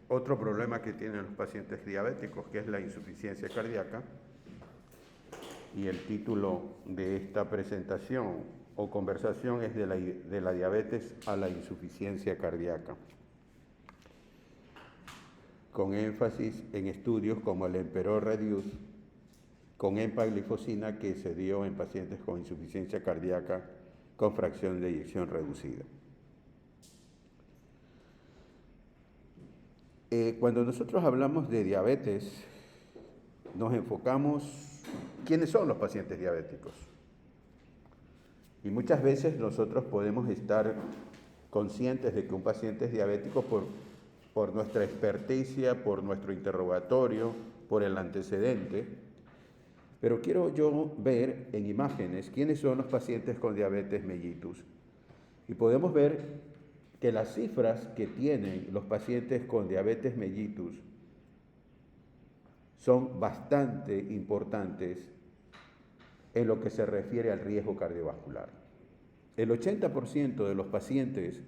otro problema que tienen los pacientes diabéticos, que es la insuficiencia cardíaca. Y el título de esta presentación o conversación es de la diabetes a la insuficiencia cardíaca, con énfasis en estudios como el Emperor Reduce con empaglifosina que se dio en pacientes con insuficiencia cardíaca con fracción de eyección reducida. Cuando nosotros hablamos de diabetes, nos enfocamos, ¿quiénes son los pacientes diabéticos? Y muchas veces nosotros podemos estar conscientes de que un paciente es diabético por nuestra experticia, por nuestro interrogatorio, por el antecedente. Pero quiero yo ver en imágenes quiénes son los pacientes con diabetes mellitus. Y podemos ver que las cifras que tienen los pacientes con diabetes mellitus son bastante importantes en lo que se refiere al riesgo cardiovascular. El 80% de los pacientes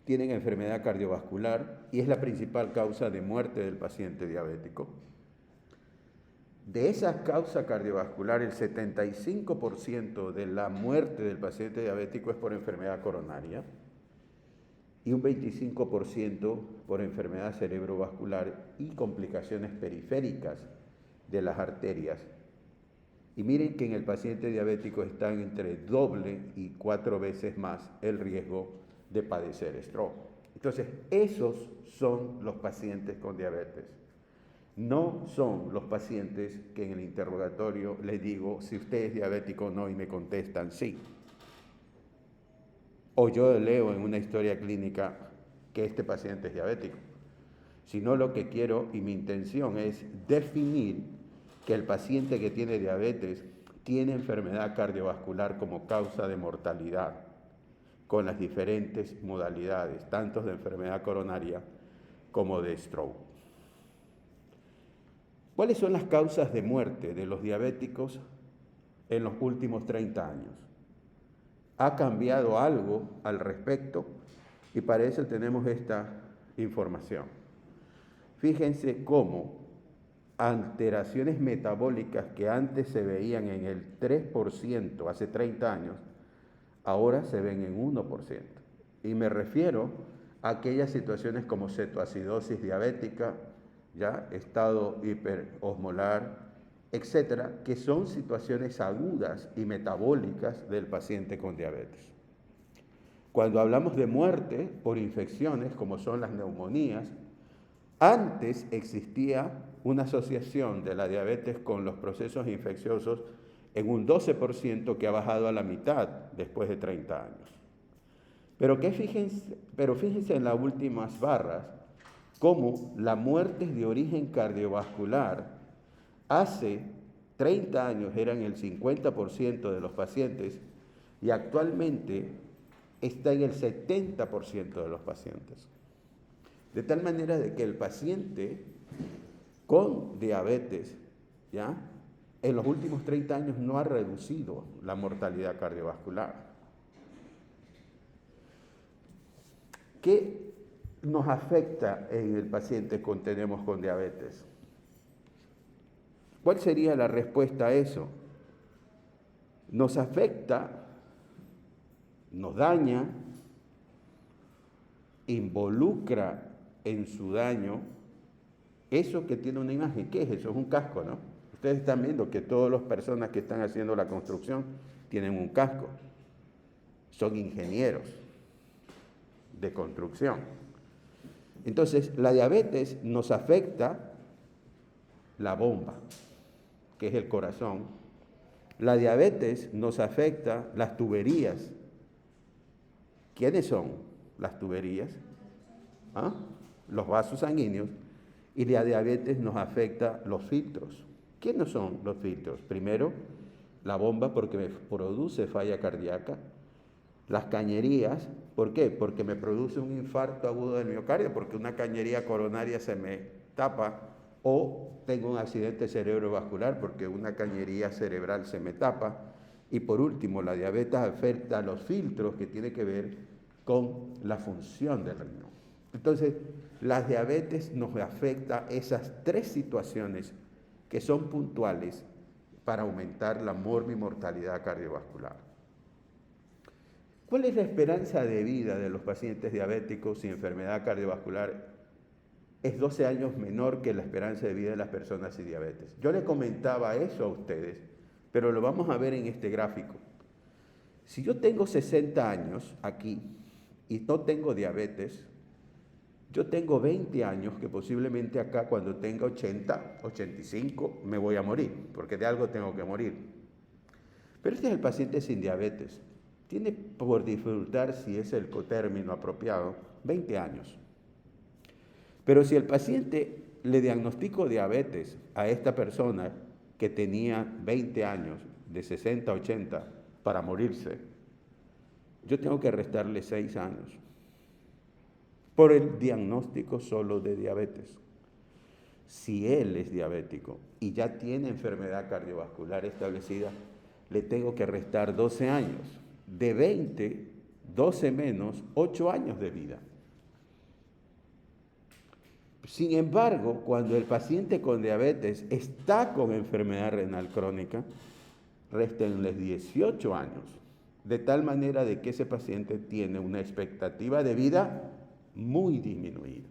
tienen enfermedad cardiovascular y es la principal causa de muerte del paciente diabético. De esa causa cardiovascular, el 75% de la muerte del paciente diabético es por enfermedad coronaria y un 25% por enfermedad cerebrovascular y complicaciones periféricas de las arterias. Y miren que en el paciente diabético está entre doble y 4 veces más el riesgo de padecer stroke. Entonces, esos son los pacientes con diabetes. No son los pacientes que en el interrogatorio les digo si usted es diabético o no y me contestan sí. O yo leo en una historia clínica que este paciente es diabético. Sino lo que quiero y mi intención es definir que el paciente que tiene diabetes tiene enfermedad cardiovascular como causa de mortalidad, con las diferentes modalidades, tanto de enfermedad coronaria como de stroke. ¿Cuáles son las causas de muerte de los diabéticos en los últimos 30 años? ¿Ha cambiado algo al respecto? Y para eso tenemos esta información. Fíjense cómo alteraciones metabólicas que antes se veían en el 3% hace 30 años, ahora se ven en 1%. Y me refiero a aquellas situaciones como cetoacidosis diabética, ¿ya? Estado hiperosmolar, etcétera, que son situaciones agudas y metabólicas del paciente con diabetes. Cuando hablamos de muerte por infecciones, como son las neumonías, antes existía una asociación de la diabetes con los procesos infecciosos en un 12% que ha bajado a la mitad después de 30 años. Pero fíjense en las últimas barras, cómo la muerte de origen cardiovascular hace 30 años eran el 50% de los pacientes y actualmente está en el 70% de los pacientes. De tal manera de que el paciente con diabetes, ¿ya?, en los últimos 30 años no ha reducido la mortalidad cardiovascular. ¿Qué nos afecta en el paciente que tenemos con diabetes? ¿Cuál sería la respuesta a eso? Nos afecta, nos daña, involucra en su daño eso que tiene una imagen. ¿Qué es eso? Es un casco, ¿no? Ustedes están viendo que todas las personas que están haciendo la construcción tienen un casco. Son ingenieros de construcción. Entonces, la diabetes nos afecta la bomba, que es el corazón. La diabetes nos afecta las tuberías. ¿Quiénes son las tuberías? Los vasos sanguíneos. Y la diabetes nos afecta los filtros. ¿Quiénes son los filtros? Primero, la bomba porque me produce falla cardíaca. Las cañerías, ¿por qué? Porque me produce un infarto agudo del miocardio, porque una cañería coronaria se me tapa, o tengo un accidente cerebrovascular porque una cañería cerebral se me tapa. Y por último, la diabetes afecta a los filtros que tiene que ver con la función del riñón. Entonces, la diabetes nos afecta esas tres situaciones que son puntuales para aumentar la mortalidad cardiovascular. ¿Cuál es la esperanza de vida de los pacientes diabéticos y enfermedad cardiovascular? Es 12 años menor que la esperanza de vida de las personas sin diabetes. Yo le comentaba eso a ustedes, pero lo vamos a ver en este gráfico. Si yo tengo 60 años aquí y no tengo diabetes, yo tengo 20 años que posiblemente acá cuando tenga 80, 85 me voy a morir, porque de algo tengo que morir. Pero este es el paciente sin diabetes. Tiene por disfrutar, si es el término apropiado, 20 años. Pero si el paciente le diagnosticó diabetes a esta persona que tenía 20 años, de 60 a 80, para morirse, yo tengo que restarle 6 años por el diagnóstico solo de diabetes. Si él es diabético y ya tiene enfermedad cardiovascular establecida, le tengo que restar 12 años. De 20, 12 menos, 8 años de vida. Sin embargo, cuando el paciente con diabetes está con enfermedad renal crónica, réstenles 18 años, de tal manera de que ese paciente tiene una expectativa de vida muy disminuida.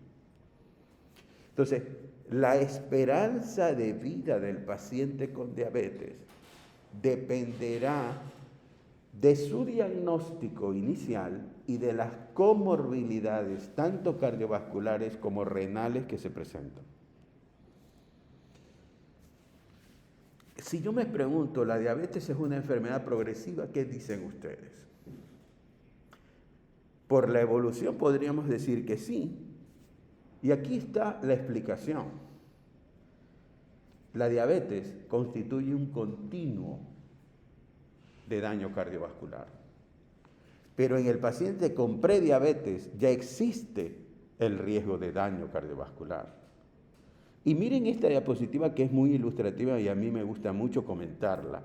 Entonces, la esperanza de vida del paciente con diabetes dependerá de su diagnóstico inicial y de las comorbilidades, tanto cardiovasculares como renales, que se presentan. Si yo me pregunto, ¿la diabetes es una enfermedad progresiva? ¿Qué dicen ustedes? Por la evolución podríamos decir que sí. Y aquí está la explicación. La diabetes constituye un continuo de daño cardiovascular. Pero en el paciente con prediabetes ya existe el riesgo de daño cardiovascular. Y miren esta diapositiva que es muy ilustrativa y a mí me gusta mucho comentarla.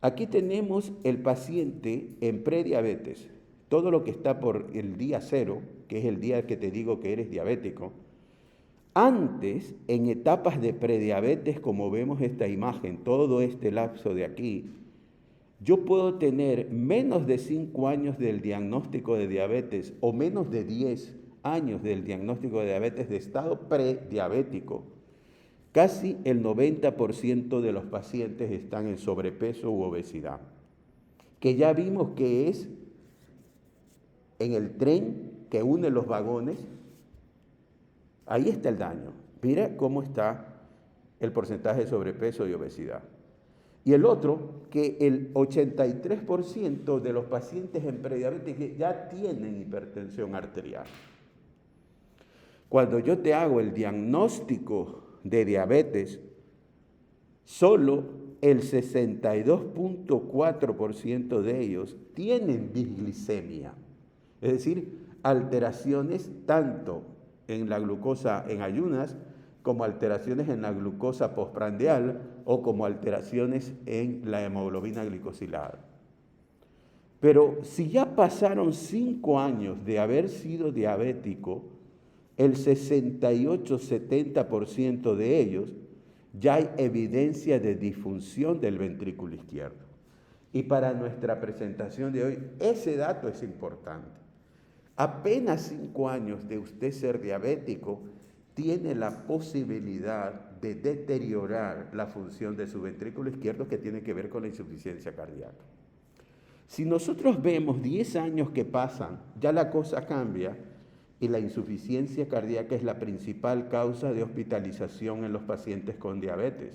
Aquí tenemos el paciente en prediabetes. Todo lo que está por el día 0, que es el día que te digo que eres diabético. Antes, en etapas de prediabetes, como vemos esta imagen, todo este lapso de aquí, yo puedo tener menos de 5 años del diagnóstico de diabetes o menos de 10 años del diagnóstico de diabetes de estado prediabético. Casi el 90% de los pacientes están en sobrepeso u obesidad, que ya vimos que es en el tren que une los vagones. Ahí está el daño. Mira cómo está el porcentaje de sobrepeso y obesidad. Y el otro, que el 83% de los pacientes en prediabetes ya tienen hipertensión arterial. Cuando yo te hago el diagnóstico de diabetes, solo el 62.4% de ellos tienen disglicemia, es decir, alteraciones tanto en la glucosa en ayunas, como alteraciones en la glucosa postprandial o como alteraciones en la hemoglobina glicosilada. Pero si ya pasaron 5 años de haber sido diabético, el 68-70% de ellos ya hay evidencia de disfunción del ventrículo izquierdo. Y para nuestra presentación de hoy, ese dato es importante. Apenas 5 años de usted ser diabético, tiene la posibilidad de deteriorar la función de su ventrículo izquierdo, que tiene que ver con la insuficiencia cardíaca. Si nosotros vemos 10 años que pasan, ya la cosa cambia y la insuficiencia cardíaca es la principal causa de hospitalización en los pacientes con diabetes.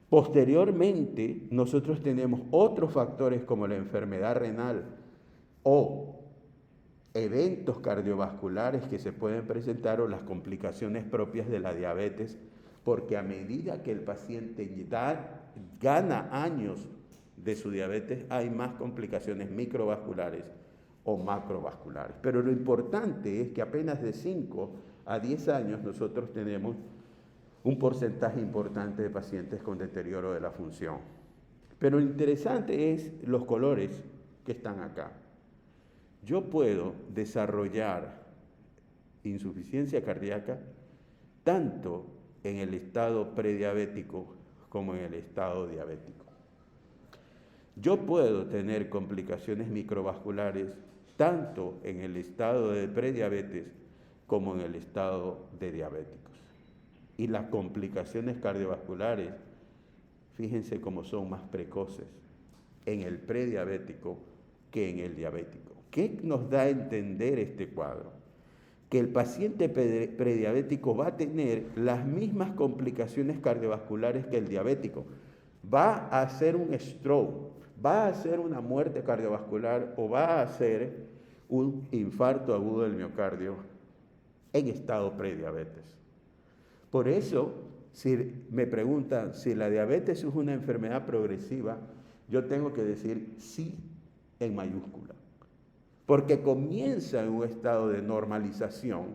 Posteriormente, nosotros tenemos otros factores como la enfermedad renal o eventos cardiovasculares que se pueden presentar o las complicaciones propias de la diabetes, porque a medida que el paciente gana años de su diabetes, hay más complicaciones microvasculares o macrovasculares. Pero lo importante es que apenas de 5 a 10 años nosotros tenemos un porcentaje importante de pacientes con deterioro de la función. Pero lo interesante es los colores que están acá. Yo puedo desarrollar insuficiencia cardíaca tanto en el estado prediabético como en el estado diabético. Yo puedo tener complicaciones microvasculares tanto en el estado de prediabetes como en el estado de diabéticos. Y las complicaciones cardiovasculares, fíjense cómo son más precoces en el prediabético que en el diabético. ¿Qué nos da a entender este cuadro? Que el paciente prediabético va a tener las mismas complicaciones cardiovasculares que el diabético. Va a hacer un stroke, va a hacer una muerte cardiovascular o va a hacer un infarto agudo del miocardio en estado prediabetes. Por eso, si me preguntan si la diabetes es una enfermedad progresiva, yo tengo que decir sí en mayúscula. Porque comienza en un estado de normalización,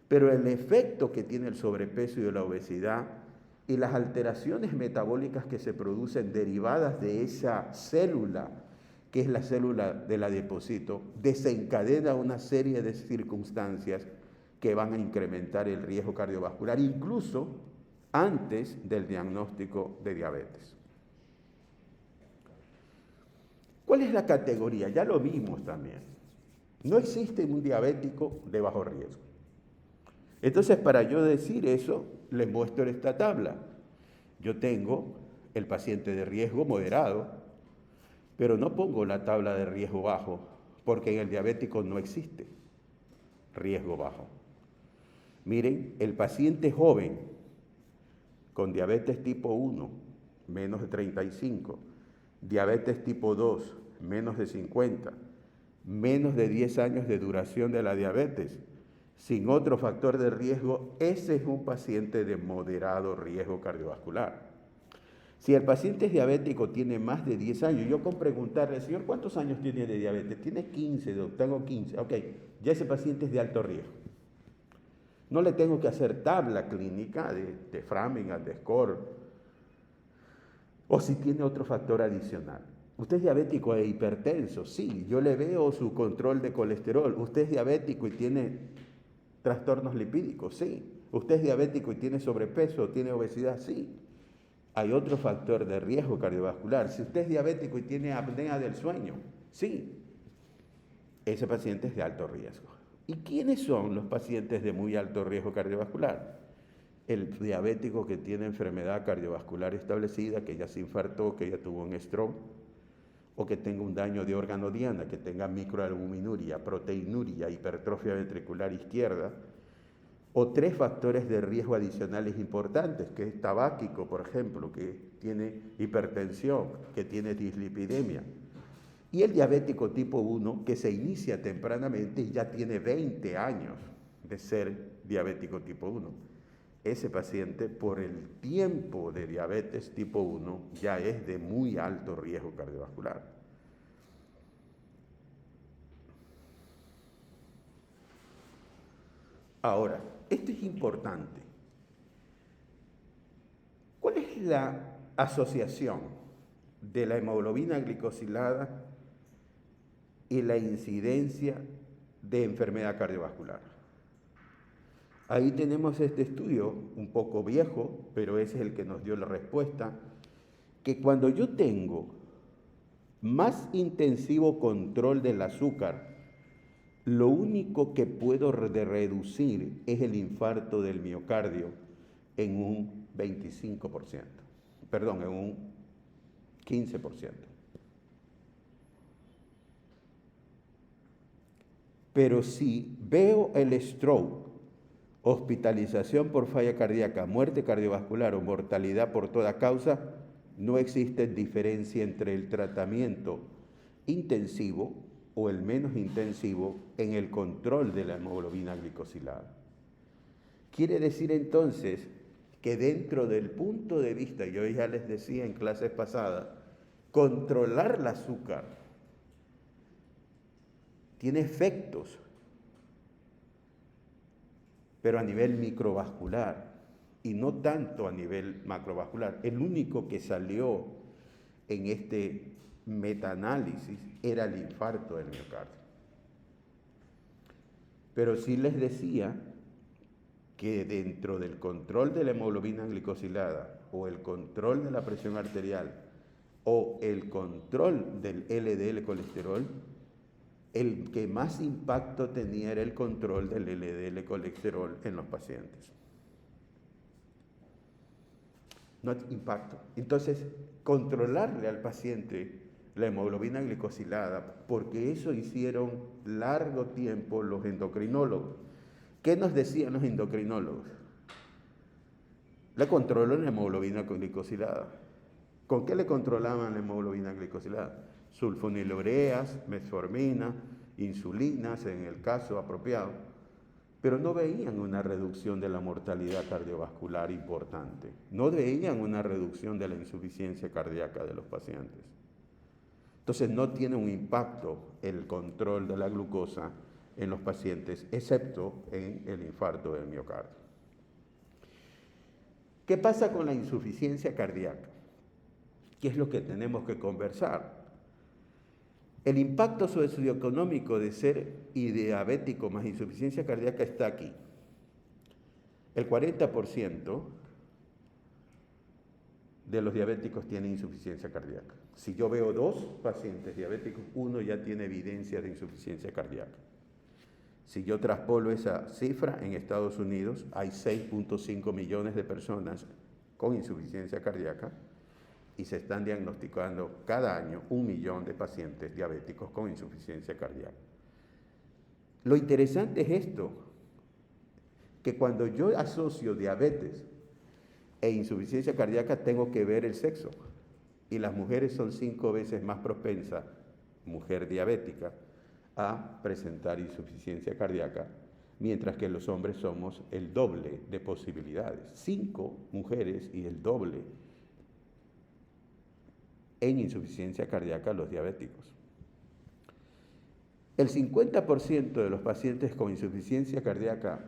pero el efecto que tiene el sobrepeso y la obesidad y las alteraciones metabólicas que se producen derivadas de esa célula, que es la célula del adipocito, desencadena una serie de circunstancias que van a incrementar el riesgo cardiovascular, incluso antes del diagnóstico de diabetes. ¿Cuál es la categoría? Ya lo vimos también. No existe un diabético de bajo riesgo. Entonces, para yo decir eso, les muestro esta tabla. Yo tengo el paciente de riesgo moderado, pero no pongo la tabla de riesgo bajo, porque en el diabético no existe riesgo bajo. Miren, el paciente joven con diabetes tipo 1, menos de 35, diabetes tipo 2, menos de 50, menos de 10 años de duración de la diabetes, sin otro factor de riesgo, ese es un paciente de moderado riesgo cardiovascular. Si el paciente es diabético, tiene más de 10 años, yo con preguntarle, señor, ¿cuántos años tiene de diabetes? Tiene 15, tengo 15, ok, ya ese paciente es de alto riesgo. No le tengo que hacer tabla clínica de Framingham, de SCORE, o si tiene otro factor adicional. ¿Usted es diabético e hipertenso? Sí, yo le veo su control de colesterol. ¿Usted es diabético y tiene trastornos lipídicos? Sí. ¿Usted es diabético y tiene sobrepeso, tiene obesidad? Sí. Hay otro factor de riesgo cardiovascular. Si usted es diabético y tiene apnea del sueño, sí. Ese paciente es de alto riesgo. ¿Y quiénes son los pacientes de muy alto riesgo cardiovascular? El diabético que tiene enfermedad cardiovascular establecida, que ya se infartó, que ya tuvo un stroke, o que tenga un daño de órgano diana, que tenga microalbuminuria, proteinuria, hipertrofia ventricular izquierda, o 3 factores de riesgo adicionales importantes, que es tabáquico, por ejemplo, que tiene hipertensión, que tiene dislipidemia, y el diabético tipo 1, que se inicia tempranamente y ya tiene 20 años de ser diabético tipo 1. Ese paciente, por el tiempo de diabetes tipo 1, ya es de muy alto riesgo cardiovascular. Ahora, esto es importante. ¿Cuál es la asociación de la hemoglobina glicosilada y la incidencia de enfermedad cardiovascular? Ahí tenemos este estudio, un poco viejo, pero ese es el que nos dio la respuesta, que cuando yo tengo más intensivo control del azúcar, lo único que puedo reducir es el infarto del miocardio en un 25%, perdón, en un 15%. Pero si veo el stroke, hospitalización por falla cardíaca, muerte cardiovascular o mortalidad por toda causa, no existe diferencia entre el tratamiento intensivo o el menos intensivo en el control de la hemoglobina glicosilada. Quiere decir entonces que dentro del punto de vista, yo ya les decía en clases pasadas, controlar el azúcar tiene efectos, pero a nivel microvascular y no tanto a nivel macrovascular. El único que salió en este metaanálisis era el infarto del miocardio. Pero sí les decía que dentro del control de la hemoglobina glicosilada o el control de la presión arterial o el control del LDL colesterol, el que más impacto tenía era el control del LDL colesterol en los pacientes. No impacto. Entonces, controlarle al paciente la hemoglobina glicosilada, porque eso hicieron largo tiempo los endocrinólogos. ¿Qué nos decían los endocrinólogos? Le controlan la hemoglobina glicosilada. ¿Con qué le controlaban la hemoglobina glicosilada? Sulfonilureas, metformina, insulinas en el caso apropiado, pero no veían una reducción de la mortalidad cardiovascular importante, no veían una reducción de la insuficiencia cardíaca de los pacientes. Entonces no tiene un impacto el control de la glucosa en los pacientes, excepto en el infarto del miocardio. ¿Qué pasa con la insuficiencia cardíaca? ¿Qué es lo que tenemos que conversar? El impacto socioeconómico de ser diabético más insuficiencia cardíaca está aquí. El 40% de los diabéticos tienen insuficiencia cardíaca. Si yo veo 2 pacientes diabéticos, uno ya tiene evidencia de insuficiencia cardíaca. Si yo traspolo esa cifra, en Estados Unidos hay 6.5 millones de personas con insuficiencia cardíaca y se están diagnosticando cada año 1 millón de pacientes diabéticos con insuficiencia cardíaca. Lo interesante es esto, que cuando yo asocio diabetes e insuficiencia cardíaca tengo que ver el sexo. Y las mujeres son 5 veces más propensas, mujer diabética, a presentar insuficiencia cardíaca, mientras que los hombres somos el doble de posibilidades. 5 mujeres y el doble en insuficiencia cardíaca los diabéticos. El 50% de los pacientes con insuficiencia cardíaca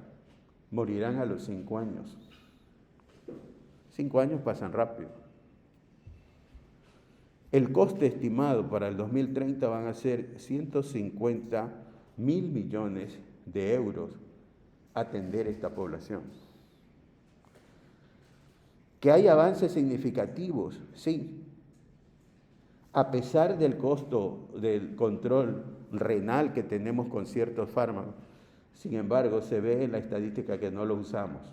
morirán a los 5 años. 5 años pasan rápido. El coste estimado para el 2030 van a ser 150.000 millones de euros atender esta población. ¿Que hay avances significativos? Sí. A pesar del costo del control renal que tenemos con ciertos fármacos, sin embargo, se ve en la estadística que no lo usamos.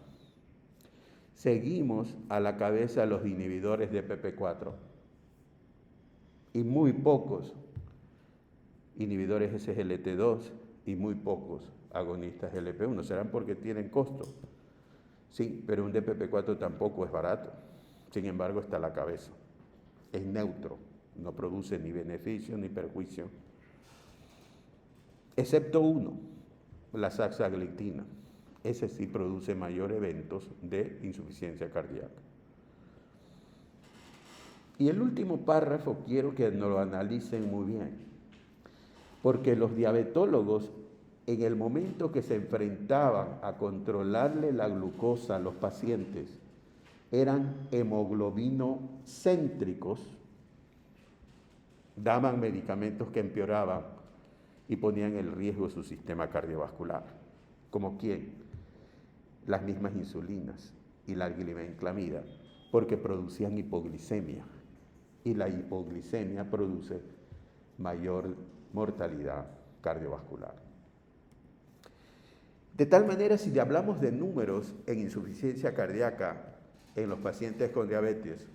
Seguimos a la cabeza los inhibidores de PP4 y muy pocos inhibidores SGLT2 y muy pocos agonistas LP1. ¿Serán porque tienen costo? Sí, pero un DPP4 tampoco es barato. Sin embargo, está a la cabeza. Es neutro, no produce ni beneficio ni perjuicio. Excepto uno, la saxagliptina. Ese sí produce mayores eventos de insuficiencia cardíaca. Y el último párrafo quiero que nos lo analicen muy bien, porque los diabetólogos, en el momento que se enfrentaban a controlarle la glucosa a los pacientes, eran hemoglobinocéntricos, daban medicamentos que empeoraban y ponían en riesgo su sistema cardiovascular. ¿Como quién? Las mismas insulinas y la glibenclamida, porque producían hipoglicemia. Y la hipoglicemia produce mayor mortalidad cardiovascular. De tal manera, si hablamos de números en insuficiencia cardíaca en los pacientes con diabetes,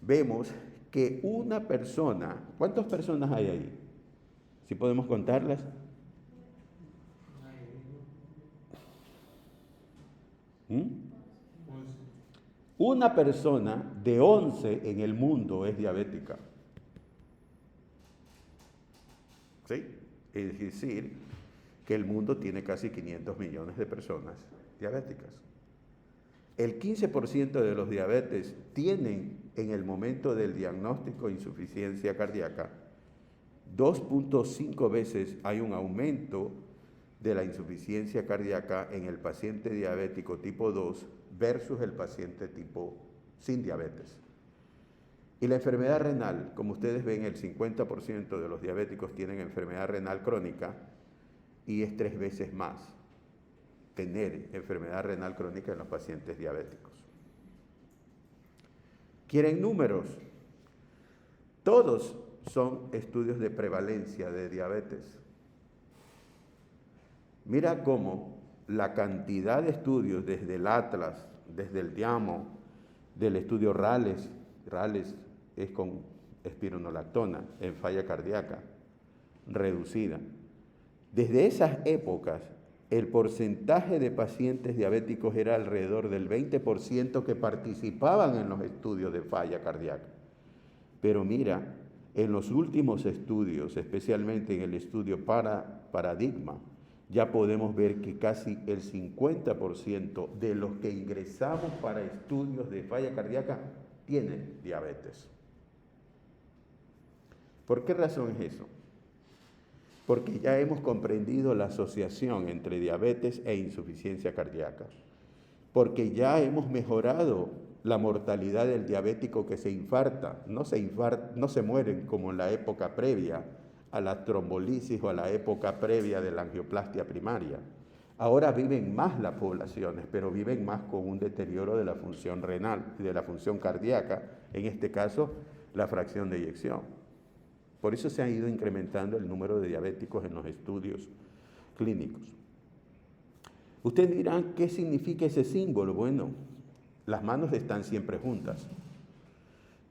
vemos que una persona, ¿cuántas personas hay ahí? Si podemos contarlas. Una persona de 11 en el mundo es diabética. ¿Sí? Es decir, que el mundo tiene casi 500 millones de personas diabéticas. El 15% de los diabetes tienen en el momento del diagnóstico insuficiencia cardíaca. 2.5 veces hay un aumento de la insuficiencia cardíaca en el paciente diabético tipo 2 versus el paciente tipo sin diabetes. Y la enfermedad renal, como ustedes ven, el 50% de los diabéticos tienen enfermedad renal crónica y es 3 veces más tener enfermedad renal crónica en los pacientes diabéticos. ¿Quieren números? Todos son estudios de prevalencia de diabetes. Mira cómo la cantidad de estudios desde el Atlas, desde el DIAMO, del estudio RALES es con espironolactona en falla cardíaca reducida. Desde esas épocas, el porcentaje de pacientes diabéticos era alrededor del 20% que participaban en los estudios de falla cardíaca. Pero mira, en los últimos estudios, especialmente en el estudio Paradigma, ya podemos ver que casi el 50% de los que ingresamos para estudios de falla cardíaca tienen diabetes. ¿Por qué razón es eso? Porque ya hemos comprendido la asociación entre diabetes e insuficiencia cardíaca. Porque ya hemos mejorado la mortalidad del diabético que se infarta. No se mueren como en la época previa a la trombolisis o a la época previa de la angioplastia primaria. Ahora viven más las poblaciones, pero viven más con un deterioro de la función renal y de la función cardíaca, en este caso, la fracción de eyección. Por eso se ha ido incrementando el número de diabéticos en los estudios clínicos. Ustedes dirán, ¿qué significa ese símbolo? Bueno, las manos están siempre juntas.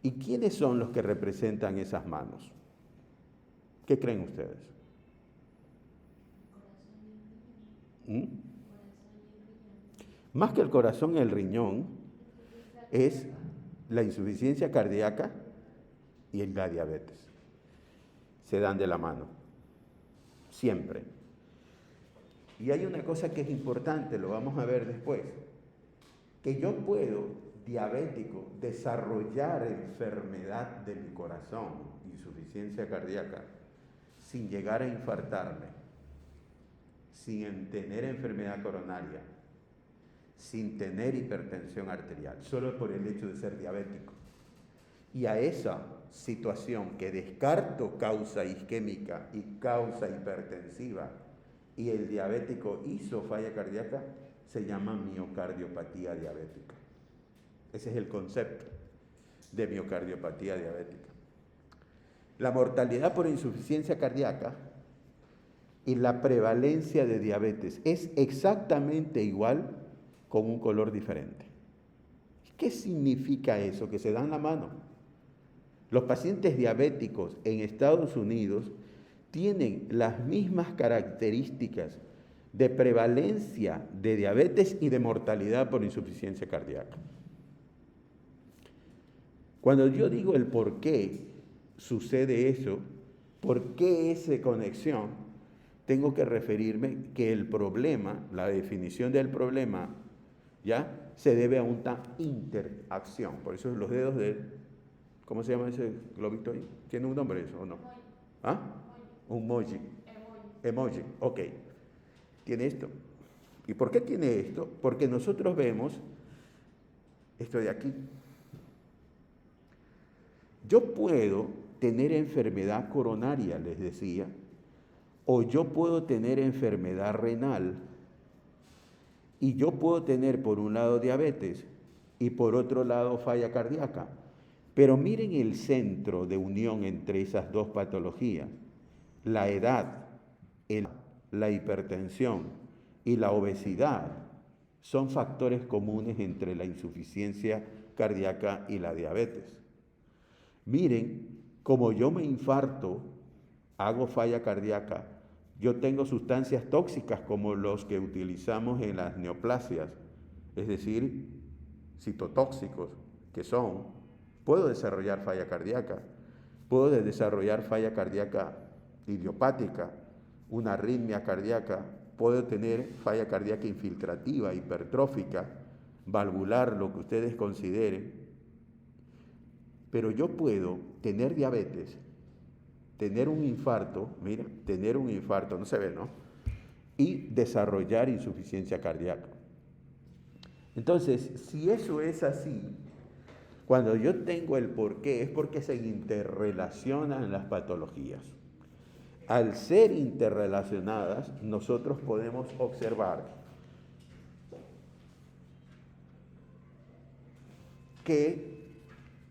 ¿Y quiénes son los que representan esas manos? ¿Qué creen ustedes? Más que el corazón y el riñón, es la insuficiencia cardíaca y la diabetes. Se dan de la mano, siempre. Y hay una cosa que es importante, lo vamos a ver después, que yo puedo, diabético, desarrollar enfermedad de mi corazón, insuficiencia cardíaca, sin llegar a infartarme, sin tener enfermedad coronaria, sin tener hipertensión arterial, solo por el hecho de ser diabético. Y a esa situación que descarto causa isquémica y causa hipertensiva, y el diabético hizo falla cardíaca, se llama miocardiopatía diabética. Ese es el concepto de miocardiopatía diabética. La mortalidad por insuficiencia cardíaca y la prevalencia de diabetes es exactamente igual con un color diferente. ¿Qué significa eso? Que se dan la mano. Los pacientes diabéticos en Estados Unidos tienen las mismas características de prevalencia de diabetes y de mortalidad por insuficiencia cardíaca. Cuando yo digo el por qué sucede eso, por qué esa conexión, tengo que referirme que el problema, la definición del problema, ya se debe a una interacción. Por eso los dedos de, ¿cómo se llama ese globito ahí? ¿Tiene un nombre eso o no? ¿Ah? Un emoji. Emoji, ok. Tiene esto. ¿Y por qué tiene esto? Porque nosotros vemos esto de aquí. Yo puedo tener enfermedad coronaria, les decía, o yo puedo tener enfermedad renal, y yo puedo tener por un lado diabetes y por otro lado falla cardíaca. Pero miren el centro de unión entre esas dos patologías. La edad, la hipertensión y la obesidad son factores comunes entre la insuficiencia cardíaca y la diabetes. Miren, como yo me infarto, hago falla cardíaca, yo tengo sustancias tóxicas como los que utilizamos en las neoplasias, es decir, citotóxicos, que son, puedo desarrollar falla cardíaca, puedo desarrollar falla cardíaca idiopática, una arritmia cardíaca, puedo tener falla cardíaca infiltrativa, hipertrófica, valvular, lo que ustedes consideren, pero yo puedo tener diabetes, tener un infarto, mira, tener un infarto, no se ve, ¿no? Y desarrollar insuficiencia cardíaca. Entonces, si eso es así, cuando yo tengo el porqué, es porque se interrelacionan las patologías. Al ser interrelacionadas, nosotros podemos observar que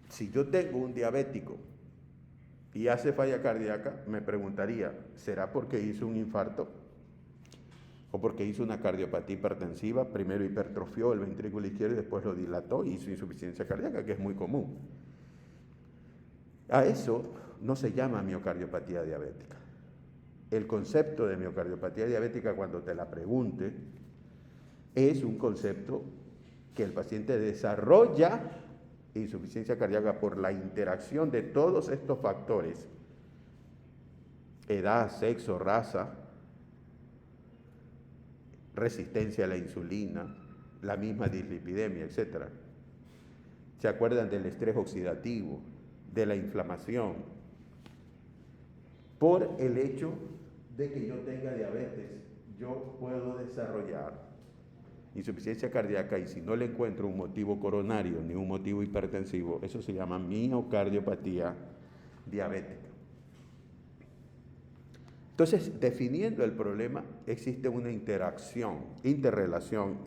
si yo tengo un diabético y hace falla cardíaca, me preguntaría, ¿será porque hizo un infarto? ¿O porque hizo una cardiopatía hipertensiva? Primero hipertrofió el ventrículo izquierdo y después lo dilató y hizo insuficiencia cardíaca, que es muy común. A eso no se llama miocardiopatía diabética. El concepto de miocardiopatía diabética, cuando te la pregunte, es un concepto que el paciente desarrolla insuficiencia cardíaca por la interacción de todos estos factores: edad, sexo, raza, resistencia a la insulina, la misma dislipidemia, etc. ¿Se acuerdan del estrés oxidativo, de la inflamación? Por el hecho de que yo tenga diabetes, yo puedo desarrollar insuficiencia cardíaca, y si no le encuentro un motivo coronario ni un motivo hipertensivo, eso se llama miocardiopatía diabética. Entonces, definiendo el problema, existe una interrelación